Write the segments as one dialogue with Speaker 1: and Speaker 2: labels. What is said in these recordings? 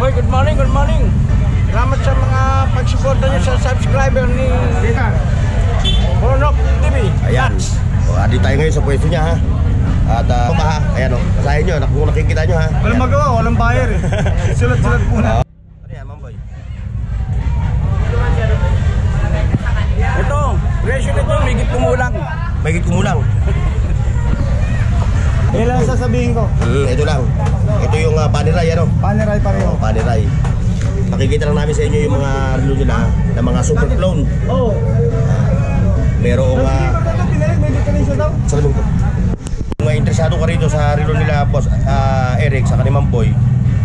Speaker 1: Boy, good morning, good morning. Salamat sa mga pagsuporta nyo sa subscriber ni Bonok TV.
Speaker 2: Ayan. O, adi tayo ngayon sa pwesto niya ha. At ayan o, masahin nyo, kung nakikita nyo ha.
Speaker 3: Walang magawa, walang buyer eh. Sulat-sulat muna.
Speaker 2: Ano yan, Mamboy?
Speaker 1: Ito, presyo nito, higit kumulang.
Speaker 2: Mahigit kumulang.
Speaker 3: Yan lang sasabihin ko.
Speaker 2: Ito lang. Ito yung paneray ano?
Speaker 3: Paneray pareho.
Speaker 2: Paneray. Makikita lang namin sa inyo yung mga relo nila na mga super clone.
Speaker 3: Oo.
Speaker 2: Merong
Speaker 3: May definition daw.
Speaker 2: sabi ko. Kung interesado ka rito sa relo nila Boss Eric sa kanimang boy,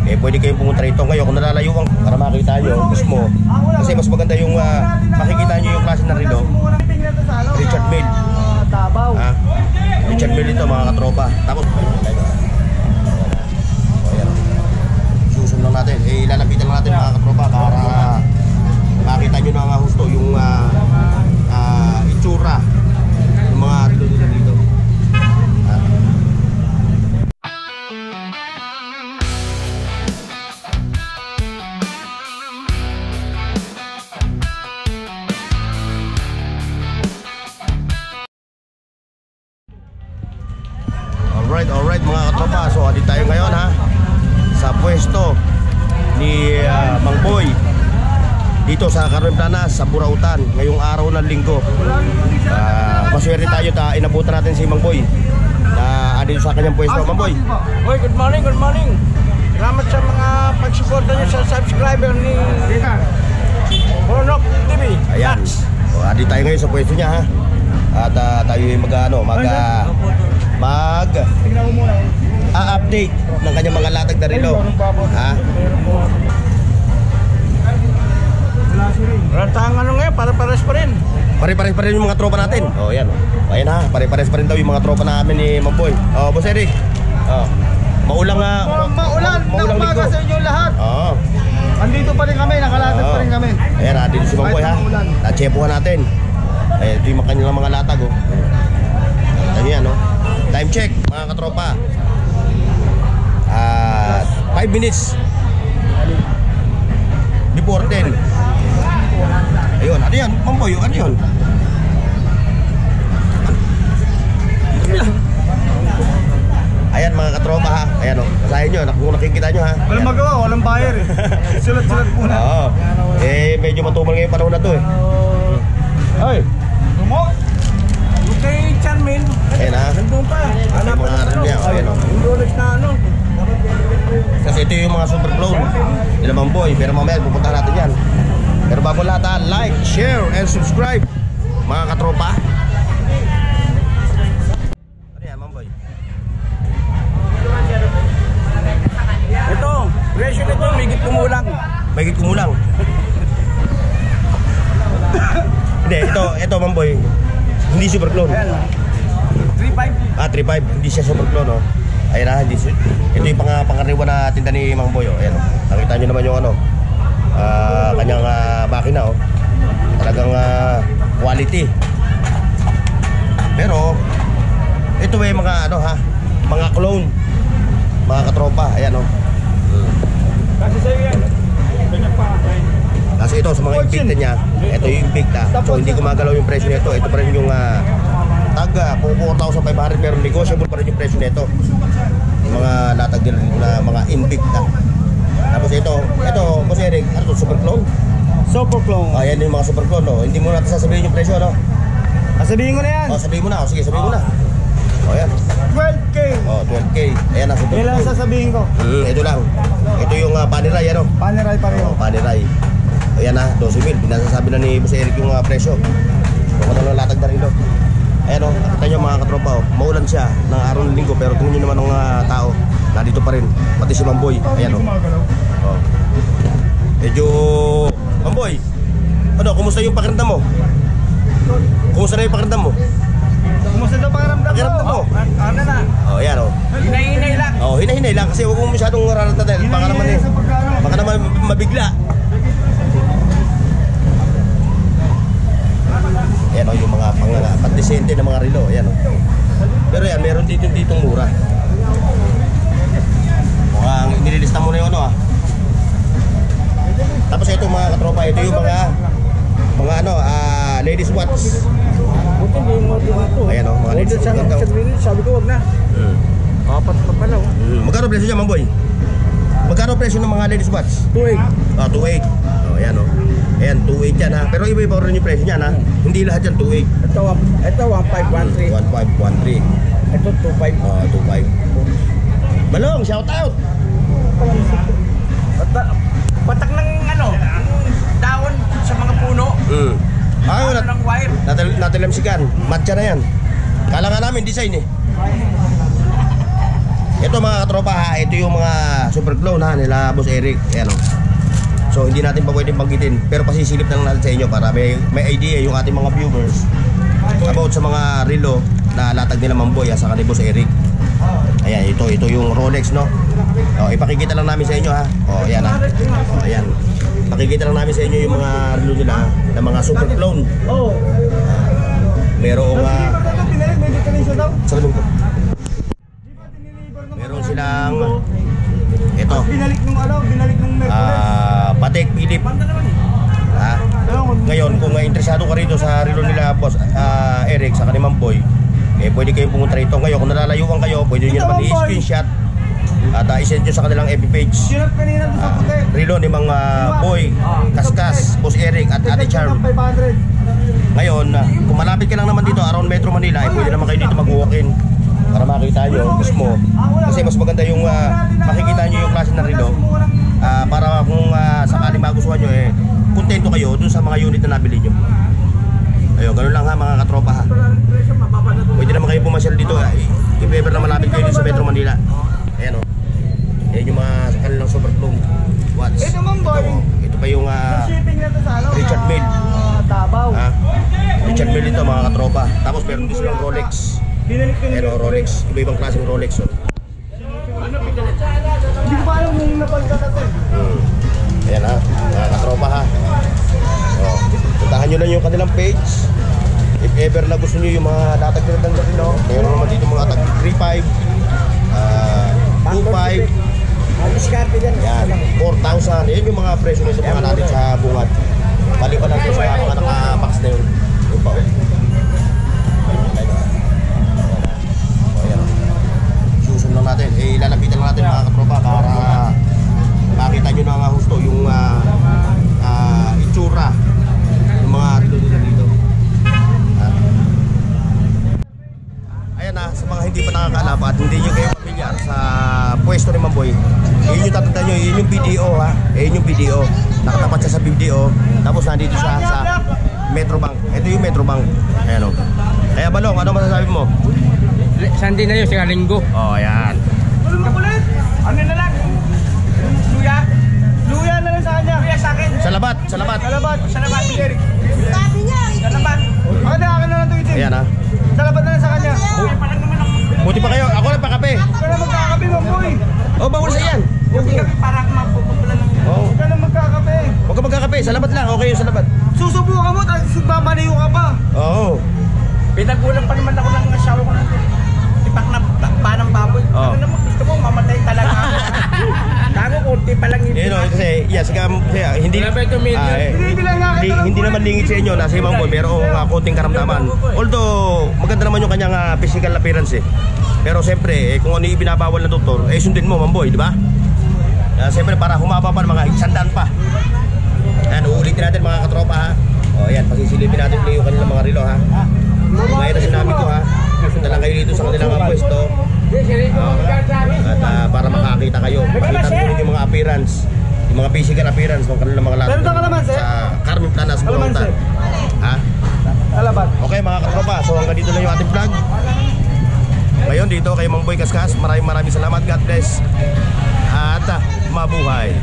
Speaker 2: eh pwede kayong pumunta rito ngayon kung nalalayuan para makita nyo mismo. Kasi mas maganda yung makikita nyo yung klase ng relo. Richard Mille.
Speaker 3: Tabaw.
Speaker 2: Richard Mille ito mga katropa. Tapos susunod lang natin. Ilalapitan lang natin mga katropa para makita nyo na nga husto yung itsura ng mga relo nila dito. Alright mga katropa, so adi tayo ngayon ha sa pwesto ni Mang Boy dito sa Carmen Planas sa Burautan ngayong araw ng linggo. Maswerte tayo inabutan natin si Mang Boy na dito sa kanyang pwesto. Mang Boy.
Speaker 1: Boy, good morning, good morning. Salamat sa mga pagsuporta nyo sa subscriber ni Bonok TV.
Speaker 2: Ayan, so adi tayo ngayon sa pwesto niya ha. At tayo update ng kanyang mga latag na relo. Ha?
Speaker 1: Ratang ano ngayon, para-pares pa rin.
Speaker 2: Pare-pares pa rin yung mga tropa natin. Oh, yan. Ayan ha, pare-pares pa rin daw yung mga tropa namin ni Mang Boy. Oh, Boss Eric. Oh. Maulang
Speaker 3: Maulan ng umaga sa inyo lahat.
Speaker 2: Oo.
Speaker 3: Andito pa rin kami, nakalatag pa rin kami.
Speaker 2: Ayan ha, dito si Mang Boy ha. Na-chepuhan natin. Ayan, ito yung kanilang mga latag oh. Ano yan oh. Time check mga katropa. 5 minutes before 10. Ayun, ano yan? Mang Boy, ano yun? Ayan mga katropa ha. Ayan o, masahin nyo, kung nakikita nyo ha.
Speaker 3: Walang magawa, walang buyer eh. Sulat-sulat muna.
Speaker 2: Oo. Medyo matumal ngayong panahon na to eh. Ay.
Speaker 3: Tumok!
Speaker 1: Okay, Chanmin.
Speaker 2: Ayan ha.
Speaker 1: Nandun pa.
Speaker 2: Ayan mga relo niya. Ayan o.
Speaker 1: Yung dollars na ano.
Speaker 2: Kasi ito yung mga super clone nila Mang Boy. Pero mamaya pupunta natin yan. Pero bago lahat ha, like, share, and subscribe mga katropa. Ano yan Mang Boy?
Speaker 1: Ito, presyo nito, higit kumulang.
Speaker 2: Mahigit kumulang. Hindi, ito Mang Boy. Hindi super clone.
Speaker 1: 3.5.
Speaker 2: 3.5. Hindi siya super clone oh. Ayan na, ito yung pangkaraniwan na tinda ni Mang Boy oh. Ayan oh. Nakita nyo naman yung ano kanyang makina oh. Talagang quality. Pero ito ay mga ano ha, mga clone, mga katropa. Ayan oh.
Speaker 3: Kasi sa'yo yan.
Speaker 2: Kasi ito sa mga Invicta niya, ito yung Invicta. So hindi gumagalaw yung presyo nito. Ito pa rin yung taga 4,500 pero negotiable pa rin yung presyo nito. Yung mga latag nila na mga Invicta. Tapos ito Boss Eric, ano to, super clone?
Speaker 3: Super clone.
Speaker 2: Ayan yung mga super clone no. Hindi mo natin sasabihin yung presyo no.
Speaker 3: Sabihin ko na yan.
Speaker 2: Sabihin mo na. Sige, sabihin mo na. Ayan.
Speaker 3: 12K.
Speaker 2: 12K. Ayan na super
Speaker 3: Yan lang
Speaker 2: clone.
Speaker 3: sasabihin ko.
Speaker 2: Ito lang. Ito yung paneray ano.
Speaker 3: Paneray pareho.
Speaker 2: Paneray. Ayan na, 12,000. Pinasasabi na ni Boss Eric yung presyo. Kung ano lang latag na relo. Ayan o, nakita nyo mga katropa o. Maulan siya ng araw ng linggo pero tingnan nyo naman ng tao. Nandito pa rin. Pati si Mang Boy. Ayan o. Medyo... Mang Boy, ano, kumusta yung pakiramdam mo? Kumusta na yung pakiramdam mo?
Speaker 3: Kumusta daw pakiramdam mo?
Speaker 1: Ano na?
Speaker 2: Ayan o.
Speaker 1: Hinay-hinay lang.
Speaker 2: Hinahinay lang kasi huwag mo masyadong raratatin. Baka naman mabigla. Ayan o, yung mga pandesente na mga relo. Ayan o. Pero yan, meron ditong mura. Mukhang nililista mo na yung ano ah. ito yung mga ano, ladies watch.
Speaker 1: Buti hindi yung model nito.
Speaker 2: Ayan o, mga ladies watch. Ganda, oh.
Speaker 1: Sabi ko, wag na. Apat pa pala.
Speaker 2: Magkano presyo niya, Mang Boy? Magkano presyo ng mga ladies watch?
Speaker 1: 2.8.
Speaker 2: 2.8. Ayan o. Ayan, 2.8 yan ha. Pero iba-iba rin yung presyo niyan ha. Hindi lahat yan 2.8.
Speaker 1: Ito 1.5, 1.3.
Speaker 2: 1.5, 1.3.
Speaker 1: Ito 2.5.
Speaker 2: 2.5. Balong, shout out!
Speaker 1: Patak ng ano, dahon sa mga puno.
Speaker 2: Ay, wala.
Speaker 1: Ng wire.
Speaker 2: Natilamsikan. Matcha na yan. Kala nga namin, design eh. Ito mga katropa ha, ito yung mga super clone ha, nila Boss Eric. Ayan o. So hindi natin pa pwedeng banggitin, pero pasisilip na lang natin sa inyo para may idea yung ating mga viewers about sa mga relo na latag nila Mang Boy sa kanila Boss Eric. Ayan, ito yung Rolex no. O, ipakikita lang namin sa inyo ha. O, ayan ha. O, ayan. Pakikita lang namin sa inyo yung mga relo nila ha, na mga super clone.
Speaker 3: Oo.
Speaker 2: Merong
Speaker 3: May detonation daw.
Speaker 2: sa labong ko.
Speaker 3: Di ba diniliver ng
Speaker 2: Meron silang ito.
Speaker 3: binalik nung Mercury.
Speaker 2: Patek Philip. Ha? Ngayon, kung interesado ka rito sa relo nila Boss Eric sa kanimang boy, pwede kayong pumunta rito. Ngayon, kung nalalayuan kayo, pwede nyo naman i-screenshot at i-send nyo sa kanilang FB page.
Speaker 3: Yun kanina doon sa puti.
Speaker 2: Relo ni mga boy, Kaskas, Boss Eric at Ate Charm.
Speaker 3: 500.
Speaker 2: Ngayon, kung malapit ka lang naman dito around Metro Manila, pwede naman kayo dito mag-walk-in para makita nyo mismo. Kasi mas maganda yung makikita nyo yung klase ng relo. Para kung sakaling magustuhan nyo, kontento kayo dun sa mga unit na nabili nyo. Ayun, ganun lang ha mga katropa ha. Pwede naman kayo pumasyal dito. If ever na malapit kayo dito sa Metro Manila. Ayan o. Ayan yung mga kanilang super clone watch.
Speaker 3: Ito Mang Boy.
Speaker 2: Ito pa yung
Speaker 3: Shipping na to sa ano?
Speaker 2: Richard Mille.
Speaker 3: Tabaw.
Speaker 2: Richard Mille ito mga katropa. Tapos meron din silang Rolex.
Speaker 3: Binalik ko
Speaker 2: Ayan o, Rolex. Iba-ibang klaseng Rolex o.
Speaker 3: Hindi ko pa alam kung napagkatatin.
Speaker 2: Ayan ha, mga katropa ha. So, puntahan nyo lang yung kanilang page. If ever na gusto nyo yung mga latag nila ng relo, meron naman dito mga tag 3.5, 2.5,
Speaker 1: Diskarte dyan.
Speaker 2: yan, 4,000. Yan yung mga presyo nito mga natin sa bungad. Balipan natin sa mga naka-box na yun. Yung pa. Susunod lang natin. Lalapitan lang natin mga katropa para makita nyo na nga husto yung itsura ng mga relo nila dito. Ayan na, sa mga hindi pa nakakaalam at hindi nyo kayo pamilyar sa pwesto ni Mang Boy, yun yung tatanda nyo, yun yung BDO ha. Yun yung BDO. Nakatapat siya sa BDO. Tapos nandito siya sa Metrobank. Ito yung Metrobank. Ayan o. Kaya Balong, ano masasabi mo?
Speaker 1: Sunday na yun, siya linggo.
Speaker 2: Oh, ayan.
Speaker 3: Kapulit!
Speaker 1: Ano na lang? Luya?
Speaker 3: Luya na lang sa kanya.
Speaker 1: Luya sa akin.
Speaker 2: Salabat, salabat.
Speaker 3: Salabat.
Speaker 1: Sa naman, Eric.
Speaker 4: Sabi niya,
Speaker 1: Sa naman.
Speaker 3: Akin na lang to itin.
Speaker 2: Ayan ha.
Speaker 3: Salabat na lang sa kanya.
Speaker 1: Uy, parang naman ako.
Speaker 2: Buti pa kayo, ako lang pa kape.
Speaker 3: Huwag ka na magkakape, Mang Boy.
Speaker 2: Oh, bawal sa yan.
Speaker 1: Kasi kami parang mapupunta ng...
Speaker 2: Oh,
Speaker 3: Huwag ka na magkakape.
Speaker 2: huwag ka magkakape, salabat lang. Okay yung salabat.
Speaker 3: Susubukan mo, tapos magmamaliw ka pa.
Speaker 2: Oo.
Speaker 1: Pinagkulang pa naman ako ng asawa ko ng tipak na panang baboy.
Speaker 2: Oh.
Speaker 1: Ano naman gusto mo, mamatay talaga ako. Tago, kunti pa lang
Speaker 2: You know, kasi, yes, hindi,
Speaker 1: Wala ba ito, Medyo?
Speaker 3: Binibilang nga kita ng
Speaker 2: hindi naman lingit sa inyo na si Mang Boy merong konting karamdaman. Although, maganda naman yung kanyang physical appearance eh. Pero siyempre, kung ano yung binabawal ng doktor, sundin mo Mang Boy, di ba? Siyempre, para humaba pa ng mga 100 pa. Ayan, uulitin natin mga katropa ha. O ayan, pasisilipin natin ulit yung kanilang mga relo ha. Gaya na sinabi ko ha, punta lang kayo dito sa kanilang pwesto. At para makakita kayo, makita nyo yung mga appearance, yung mga physical appearance ng kanilang mga lahat
Speaker 3: Meron ka naman, sir?
Speaker 2: sa Carmen Planas, Burautan. Ha?
Speaker 3: Salabat.
Speaker 2: Okay mga katropa, so hanggang dito na yung ating vlog. Ngayon dito kay Mang Boy Kaskas, maraming salamat, God bless. At mabuhay.